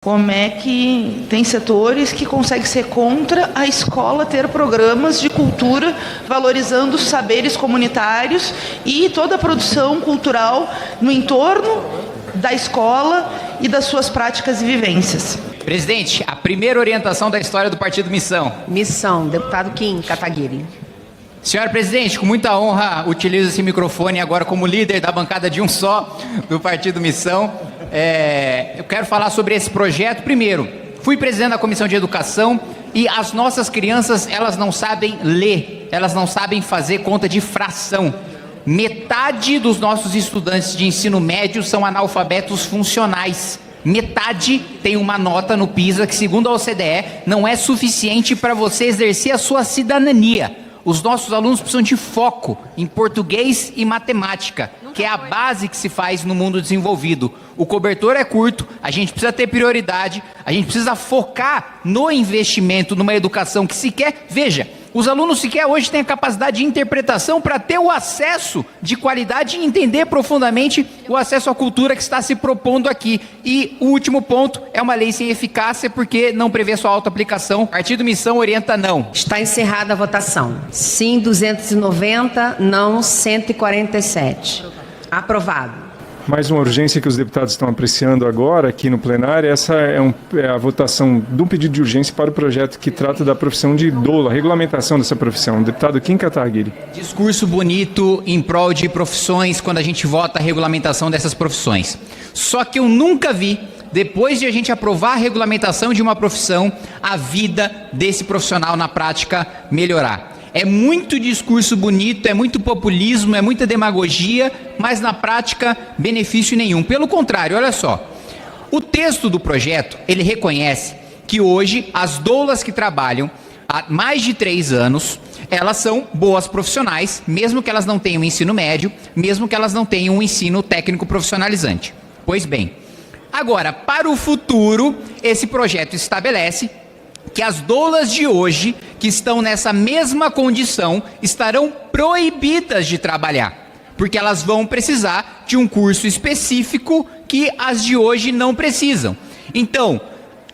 Como é que tem setores que conseguem ser contra a escola ter programas de cultura valorizando os saberes comunitários e toda a produção cultural no entorno da escola e das suas práticas e vivências? Presidente, a primeira orientação da história do Partido Missão. Missão, deputado Kim Kataguiri. Senhora Presidente, com muita honra, utilizo esse microfone agora como líder da bancada de um só do Partido Missão. Eu quero falar sobre esse projeto. Primeiro, fui presidente da Comissão de Educação e as nossas crianças, elas não sabem ler, elas não sabem fazer conta de fração. Metade dos nossos estudantes de ensino médio são analfabetos funcionais. Metade tem uma nota no PISA que, segundo a OCDE, não é suficiente para você exercer a sua cidadania. Os nossos alunos precisam de foco em português e matemática, que é a base que se faz no mundo desenvolvido. O cobertor é curto, a gente precisa ter prioridade, a gente precisa focar no investimento, numa educação que sequer... Veja, os alunos sequer hoje têm a capacidade de interpretação para ter o acesso de qualidade e entender profundamente o acesso à cultura que está se propondo aqui. E o último ponto é uma lei sem eficácia porque não prevê sua auto-aplicação. Partido Missão orienta não. Está encerrada a votação. Sim, 290, não 147. Aprovado. Mais uma urgência que os deputados estão apreciando agora aqui no plenário, essa é a votação de um pedido de urgência para o projeto que trata da profissão de doula, a regulamentação dessa profissão. Deputado Kim Kataguiri. Discurso bonito em prol de profissões quando a gente vota a regulamentação dessas profissões. Só que eu nunca vi, depois de a gente aprovar a regulamentação de uma profissão, a vida desse profissional na prática melhorar. É muito discurso bonito, é muito populismo, é muita demagogia, mas na prática, benefício nenhum. Pelo contrário, olha só, o texto do projeto, ele reconhece que hoje as doulas que trabalham há mais de 3 anos, elas são boas profissionais, mesmo que elas não tenham ensino médio, mesmo que elas não tenham um ensino técnico profissionalizante. Pois bem, agora, para o futuro, esse projeto estabelece que as doulas de hoje, que estão nessa mesma condição, estarão proibidas de trabalhar, porque elas vão precisar de um curso específico que as de hoje não precisam. Então,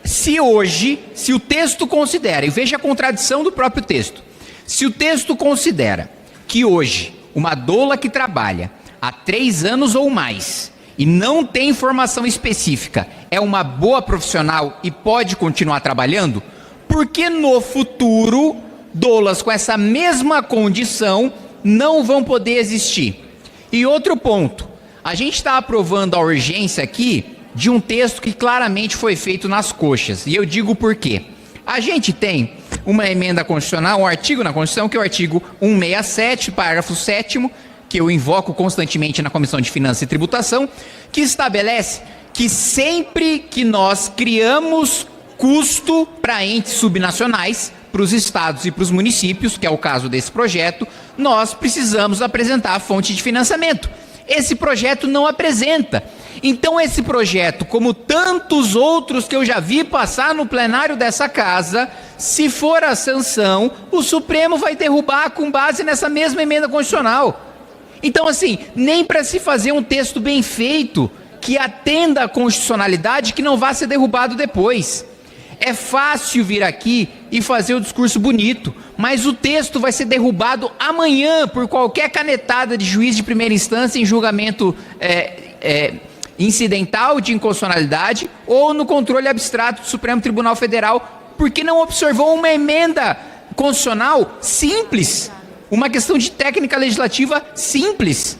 se o texto considera, e veja a contradição do próprio texto, se o texto considera que hoje uma doula que trabalha há 3 anos ou mais e não tem formação específica é uma boa profissional e pode continuar trabalhando, porque no futuro, doulas com essa mesma condição não vão poder existir. E outro ponto, a gente está aprovando a urgência aqui de um texto que claramente foi feito nas coxas, e eu digo por quê. A gente tem uma emenda constitucional, um artigo na Constituição, que é o artigo 167, parágrafo 7º, que eu invoco constantemente na Comissão de Finanças e Tributação, que estabelece que sempre que nós criamos custo para entes subnacionais, para os estados e para os municípios, que é o caso desse projeto, nós precisamos apresentar a fonte de financiamento. Esse projeto não apresenta. Então esse projeto, como tantos outros que eu já vi passar no plenário dessa casa, se for a sanção, o Supremo vai derrubar com base nessa mesma emenda constitucional. Então assim, nem para se fazer um texto bem feito, que atenda à constitucionalidade, que não vá ser derrubado depois. É fácil vir aqui e fazer o discurso bonito, mas o texto vai ser derrubado amanhã por qualquer canetada de juiz de primeira instância em julgamento incidental de inconstitucionalidade ou no controle abstrato do Supremo Tribunal Federal, porque não observou uma emenda constitucional simples, uma questão de técnica legislativa simples.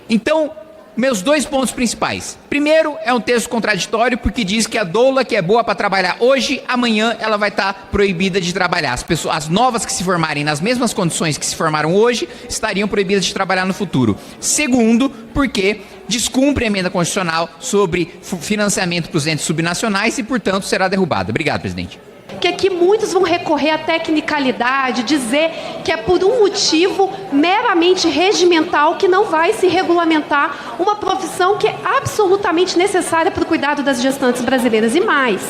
Então, meus 2 pontos principais. Primeiro, é um texto contraditório porque diz que a doula que é boa para trabalhar hoje, amanhã ela vai estar proibida de trabalhar. As novas que se formarem nas mesmas condições que se formaram hoje, estariam proibidas de trabalhar no futuro. Segundo, porque descumpre a emenda constitucional sobre financiamento para os entes subnacionais e, portanto, será derrubada. Obrigado, presidente. Que aqui muitos vão recorrer à tecnicalidade, dizer que é por um motivo meramente regimental que não vai se regulamentar uma profissão que é absolutamente necessária para o cuidado das gestantes brasileiras. E mais,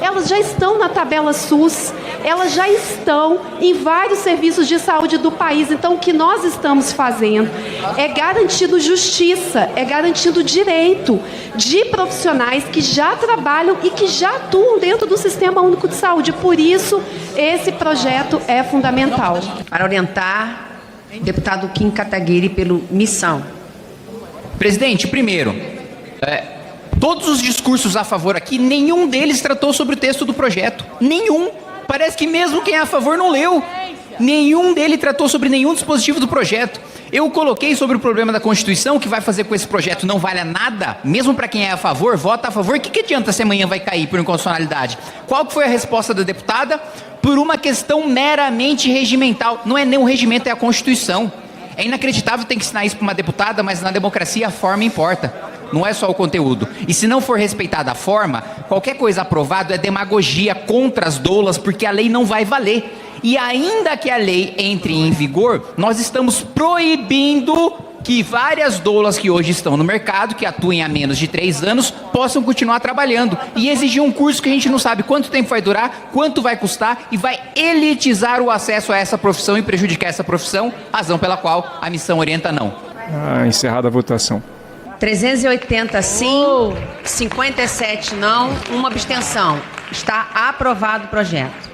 elas já estão na tabela SUS, elas já estão em vários serviços de saúde do país. Então, o que nós estamos fazendo é garantindo justiça, é garantindo direito de profissionais que já trabalham e que já atuam dentro do Sistema Único de Saúde. Por isso, esse projeto é fundamental. Para orientar, deputado Kim Kataguiri, pelo Missão. Presidente, primeiro, todos os discursos a favor aqui, nenhum deles tratou sobre o texto do projeto. Nenhum. Parece que mesmo quem é a favor não leu. Nenhum dele tratou sobre nenhum dispositivo do projeto. Eu coloquei sobre o problema da Constituição, que vai fazer com que esse projeto não valha nada, mesmo para quem é a favor, vota a favor. O que adianta se amanhã vai cair por inconstitucionalidade? Qual que foi a resposta da deputada? Por uma questão meramente regimental. Não é nem o regimento, é a Constituição. É inacreditável ter que ensinar isso para uma deputada, mas na democracia a forma importa. Não é só o conteúdo. E se não for respeitada a forma, qualquer coisa aprovada é demagogia contra as doulas, porque a lei não vai valer. E ainda que a lei entre em vigor, nós estamos proibindo que várias doulas que hoje estão no mercado, que atuem há menos de 3 anos, possam continuar trabalhando. E exigir um curso que a gente não sabe quanto tempo vai durar, quanto vai custar, e vai elitizar o acesso a essa profissão e prejudicar essa profissão, razão pela qual a missão orienta não. Encerrada a votação. 380 sim, 57 não, uma abstenção. Está aprovado o projeto.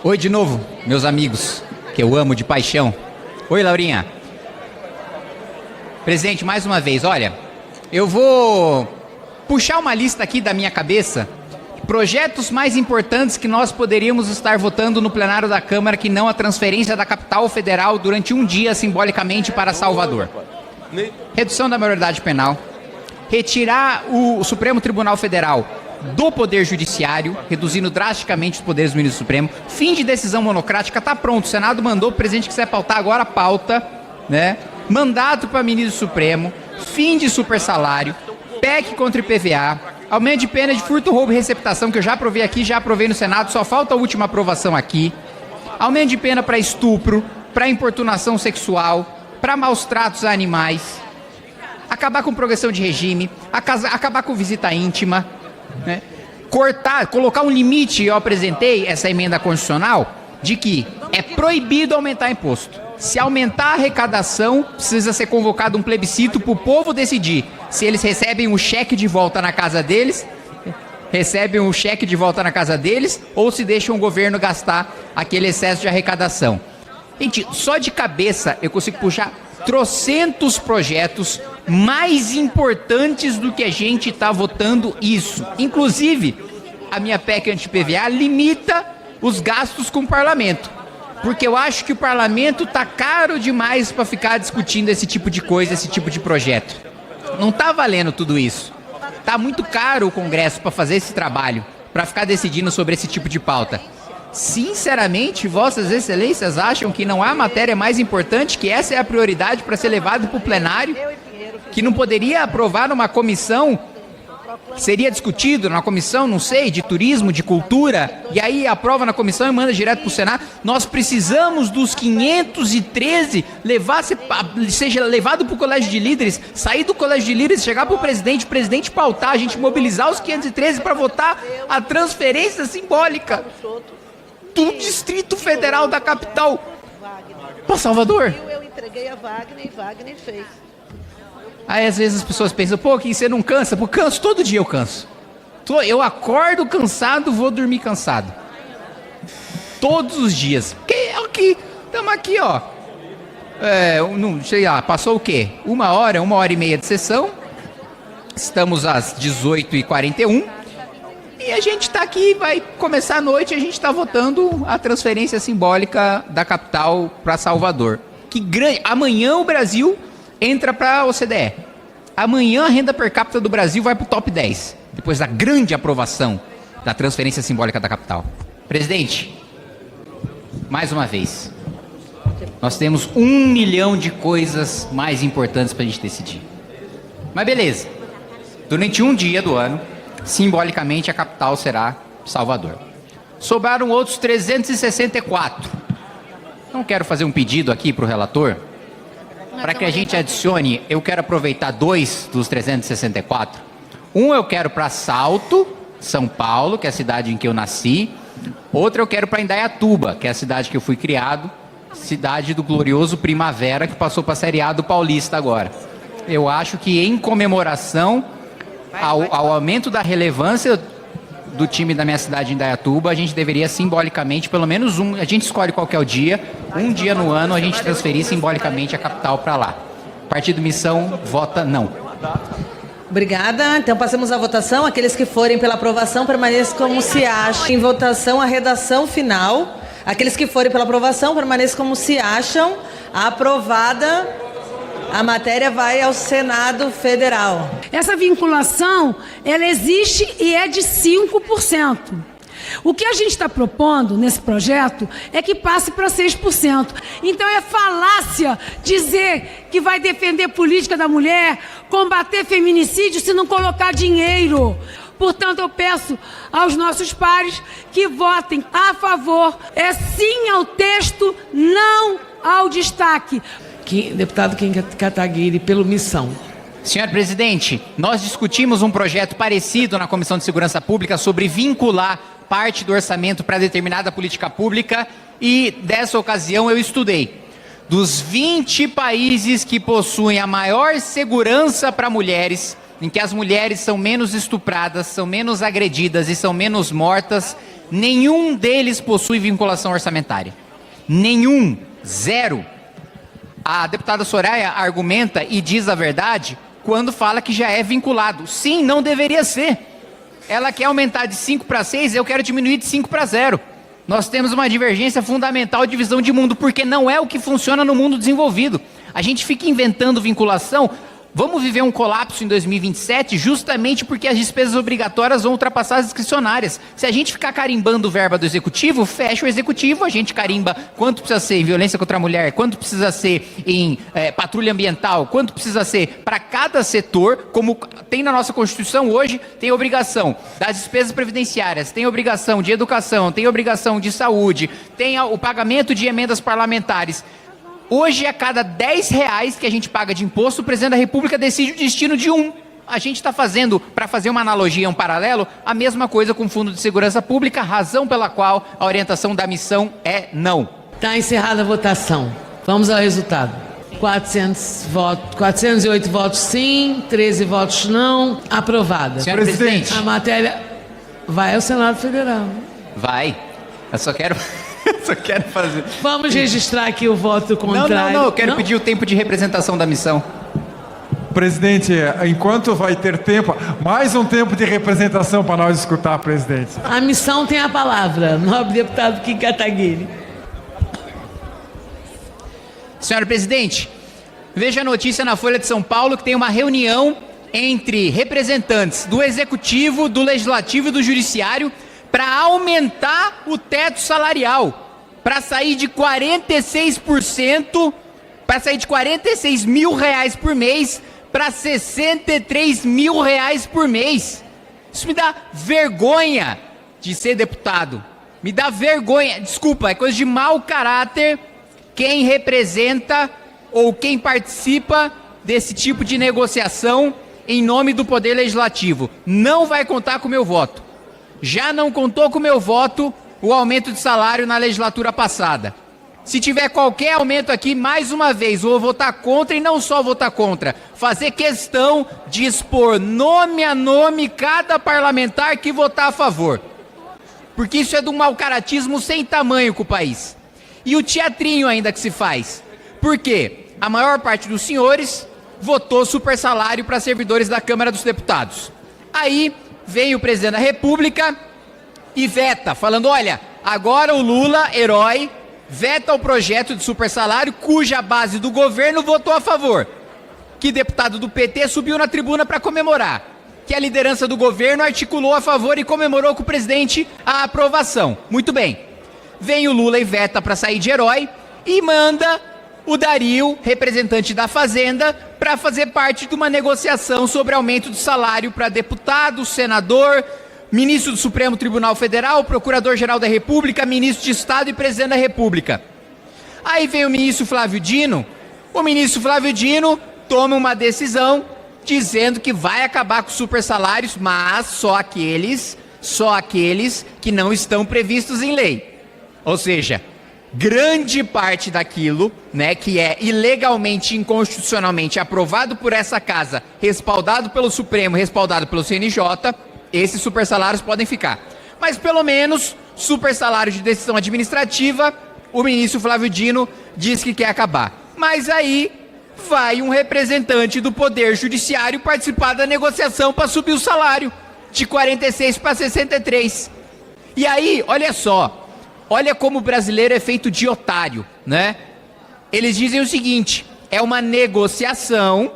Oi de novo, meus amigos, que eu amo de paixão. Oi, Laurinha. Presidente, mais uma vez, olha, eu vou puxar uma lista aqui da minha cabeça, projetos mais importantes que nós poderíamos estar votando no plenário da Câmara, que não a transferência da capital federal durante um dia, simbolicamente, para Salvador. Redução da maioridade penal, retirar o Supremo Tribunal Federal do Poder Judiciário, reduzindo drasticamente os poderes do ministro Supremo, fim de decisão monocrática, está pronto, o Senado mandou, o presidente quiser pautar agora, pauta, né? Mandato para ministro Supremo, fim de supersalário, PEC contra IPVA, aumento de pena de furto, roubo e receptação, que eu já aprovei aqui, já aprovei no Senado, só falta a última aprovação aqui, aumento de pena para estupro, para importunação sexual, para maus tratos a animais, acabar com progressão de regime, acabar com visita íntima, né? Colocar um limite, eu apresentei essa emenda constitucional, de que é proibido aumentar imposto. Se aumentar a arrecadação, precisa ser convocado um plebiscito para o povo decidir se eles recebem um cheque de volta na casa deles, ou se deixam o governo gastar aquele excesso de arrecadação. Gente, só de cabeça eu consigo puxar trocentos projetos mais importantes do que a gente está votando isso. Inclusive, a minha PEC anti-PVA limita os gastos com o parlamento. Porque eu acho que o parlamento está caro demais para ficar discutindo esse tipo de coisa, esse tipo de projeto. Não está valendo tudo isso. Está muito caro o Congresso para fazer esse trabalho, para ficar decidindo sobre esse tipo de pauta. Sinceramente, vossas excelências acham que não há matéria mais importante, que essa é a prioridade para ser levado para o plenário? Que não poderia aprovar numa comissão? Seria discutido na comissão, não sei, de turismo, de cultura, e aí aprova na comissão e manda direto para o Senado. Nós precisamos dos 513, seja levado para o colégio de líderes, sair do colégio de líderes, chegar para o presidente pautar, a gente mobilizar os 513 para votar a transferência simbólica do Distrito Federal da capital para Salvador. Eu entreguei a Wagner e Wagner fez. Aí às vezes as pessoas pensam, pô, que você não cansa? Pô, canso, todo dia eu canso. Eu acordo cansado, vou dormir cansado. Todos os dias. Estamos aqui, ó. Não sei lá, passou o quê? 1h30 de sessão. Estamos às 18h41. E a gente está aqui, vai começar a noite, a gente está votando a transferência simbólica da capital para Salvador. Que grande! Amanhã o Brasil entra para a OCDE. Amanhã a renda per capita do Brasil vai para o top 10, depois da grande aprovação da transferência simbólica da capital. Presidente, mais uma vez, nós temos 1 milhão de coisas mais importantes para a gente decidir. Mas beleza, durante um dia do ano, simbolicamente a capital será Salvador. Sobraram outros 364. Não quero fazer um pedido aqui para o relator, para que a gente adicione, eu quero aproveitar 2 dos 364. Um eu quero para Salto São Paulo, que é a cidade em que eu nasci. Outra eu quero para Indaiatuba, que é a cidade que eu fui criado, cidade do glorioso Primavera, que passou para a Série A do Paulista agora. Eu acho que em comemoração ao aumento da relevância do time da minha cidade, Indaiatuba, a gente deveria simbolicamente, pelo menos a gente escolhe qual que é o dia, um dia no ano a gente transferir simbolicamente a capital para lá. Partido Missão vota não. Obrigada. Então passamos à votação. Aqueles que forem pela aprovação permaneçam como se acham. Em votação a redação final. Aqueles que forem pela aprovação permaneçam como se acham. Aprovada. A matéria vai ao Senado Federal. Essa vinculação, ela existe e é de 5%. O que a gente está propondo nesse projeto é que passe para 6%. Então é falácia dizer que vai defender política da mulher, combater feminicídio se não colocar dinheiro. Portanto, eu peço aos nossos pares que votem a favor. É sim ao texto, não ao destaque. Deputado Kim Kataguiri, pelo Missão. Senhor presidente, nós discutimos um projeto parecido na Comissão de Segurança Pública sobre vincular parte do orçamento para determinada política pública e, dessa ocasião, eu estudei. Dos 20 países que possuem a maior segurança para mulheres, em que as mulheres são menos estupradas, são menos agredidas e são menos mortas, nenhum deles possui vinculação orçamentária. Nenhum. Zero. A deputada Soraya argumenta e diz a verdade quando fala que já é vinculado. Sim, não deveria ser. Ela quer aumentar de 5 para 6, eu quero diminuir de 5 para 0. Nós temos uma divergência fundamental de visão de mundo, porque não é o que funciona no mundo desenvolvido. A gente fica inventando vinculação. Vamos viver um colapso em 2027 justamente porque as despesas obrigatórias vão ultrapassar as discricionárias. Se a gente ficar carimbando verba do executivo, fecha o executivo, a gente carimba quanto precisa ser em violência contra a mulher, quanto precisa ser em patrulha ambiental, quanto precisa ser para cada setor, como tem na nossa Constituição hoje, tem obrigação das despesas previdenciárias, tem obrigação de educação, tem obrigação de saúde, tem o pagamento de emendas parlamentares. Hoje, a cada R$10 que a gente paga de imposto, o presidente da República decide o destino de um. A gente está fazendo, para fazer uma analogia, um paralelo, a mesma coisa com o Fundo de Segurança Pública, razão pela qual a orientação da missão é não. Está encerrada a votação. Vamos ao resultado. 408 votos sim, 13 votos não. Aprovada. Senhor presidente. A matéria vai ao Senado Federal. Vai. Eu só quero fazer... Vamos registrar aqui o voto contrário. Não, eu quero pedir o tempo de representação da missão. Presidente, enquanto vai ter tempo, mais um tempo de representação para nós escutar, presidente. A missão tem a palavra, nobre deputado Kim Kataguiri. Senhor presidente, veja a notícia na Folha de São Paulo que tem uma reunião entre representantes do Executivo, do Legislativo e do Judiciário para aumentar o teto salarial, para sair de 46%, para sair de R$46 mil por mês para R$63 mil por mês. Isso me dá vergonha de ser deputado. Me dá vergonha. Desculpa, é coisa de mau caráter quem representa ou quem participa desse tipo de negociação em nome do Poder Legislativo. Não vai contar com o meu voto. Já não contou com o meu voto o aumento de salário na legislatura passada. Se tiver qualquer aumento aqui, mais uma vez, vou votar contra e não só votar contra, fazer questão de expor nome a nome cada parlamentar que votar a favor. Porque isso é de um mau-caratismo sem tamanho com o país. E o teatrinho ainda que se faz. Por quê? A maior parte dos senhores votou super salário para servidores da Câmara dos Deputados. Aí vem o presidente da República e veta, falando, olha, agora o Lula, herói, veta o projeto de super salário cuja base do governo votou a favor. Que deputado do PT subiu na tribuna para comemorar. Que a liderança do governo articulou a favor e comemorou com o presidente a aprovação. Muito bem. Vem o Lula e veta para sair de herói e manda o Dario, representante da Fazenda, para fazer parte de uma negociação sobre aumento de salário para deputado, senador, ministro do Supremo Tribunal Federal, procurador-geral da República, ministro de Estado e presidente da República. Aí vem o ministro Flávio Dino toma uma decisão dizendo que vai acabar com os super salários, mas só aqueles Só aqueles que não estão previstos em lei. Ou seja, grande parte daquilo, né, que é ilegalmente, inconstitucionalmente aprovado por essa casa, respaldado pelo Supremo, respaldado pelo CNJ, esses supersalários podem ficar. Mas pelo menos supersalário de decisão administrativa, o ministro Flávio Dino diz que quer acabar. Mas aí vai um representante do Poder Judiciário participar da negociação para subir o salário de 46 para 63. E aí, olha só, olha como o brasileiro é feito de otário, né? Eles dizem o seguinte, é uma negociação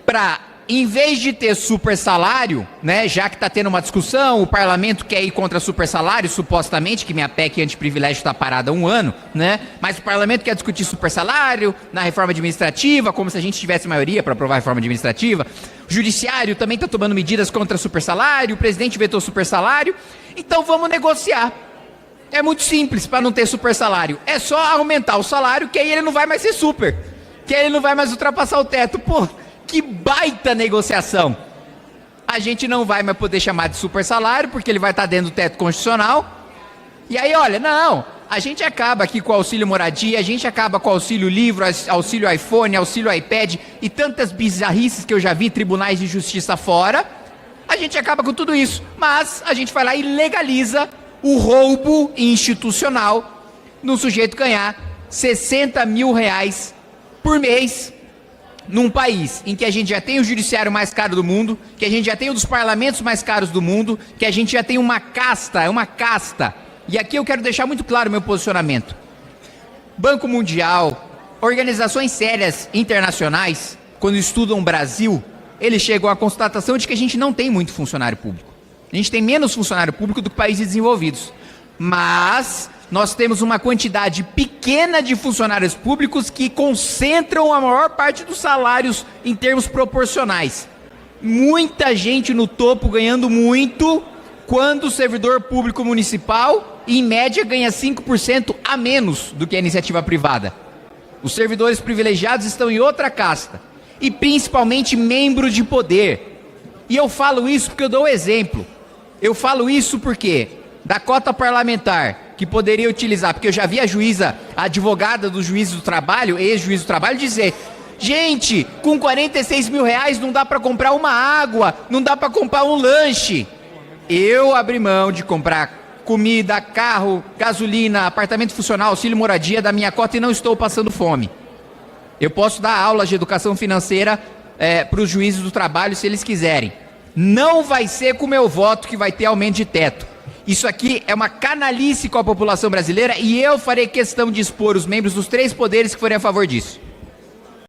para, em vez de ter super salário, né, já que está tendo uma discussão, o parlamento quer ir contra super salário, supostamente, que minha PEC antiprivilégio está parada há 1 ano, né, mas o parlamento quer discutir super salário na reforma administrativa, como se a gente tivesse maioria para aprovar a reforma administrativa. O judiciário também está tomando medidas contra super salário, o presidente vetou super salário, então vamos negociar. É muito simples para não ter super salário, é só aumentar o salário, que aí ele não vai mais ser super, que aí ele não vai mais ultrapassar o teto. Pô, que baita negociação. A gente não vai mais poder chamar de super salário, porque ele vai estar dentro do teto constitucional. E aí, olha, não, a gente acaba aqui com o auxílio moradia, a gente acaba com o auxílio livro, auxílio iPhone, auxílio iPad e tantas bizarrices que eu já vi tribunais de justiça fora. A gente acaba com tudo isso, mas a gente vai lá e legaliza o roubo institucional no sujeito ganhar 60 mil reais por mês num país em que a gente já tem o judiciário mais caro do mundo, que a gente já tem um dos parlamentos mais caros do mundo, que a gente já tem uma casta. E aqui eu quero deixar muito claro o meu posicionamento. Banco Mundial, organizações sérias internacionais, quando estudam o Brasil, eles chegam à constatação de que a gente não tem muito funcionário público. A gente tem menos funcionário público do que países desenvolvidos. Mas nós temos uma quantidade pequena de funcionários públicos que concentram a maior parte dos salários em termos proporcionais. Muita gente no topo ganhando muito, quando o servidor público municipal, em média, ganha 5% a menos do que a iniciativa privada. Os servidores privilegiados estão em outra casta, e principalmente membros de poder. E eu falo isso porque eu dou exemplo. Eu falo isso porque da cota parlamentar, que poderia utilizar, porque eu já vi a juíza, a advogada do juiz do trabalho, ex-juiz do trabalho, dizer: gente, com 46 mil reais não dá para comprar uma água, não dá para comprar um lanche. Eu abri mão de comprar comida, carro, gasolina, apartamento funcional, auxílio moradia da minha cota e não estou passando fome. Eu posso dar aulas de educação financeira para os juízes do trabalho se eles quiserem. Não vai ser com o meu voto que vai ter aumento de teto. Isso aqui é uma canalice com a população brasileira e eu farei questão de expor os membros dos 3 poderes que forem a favor disso.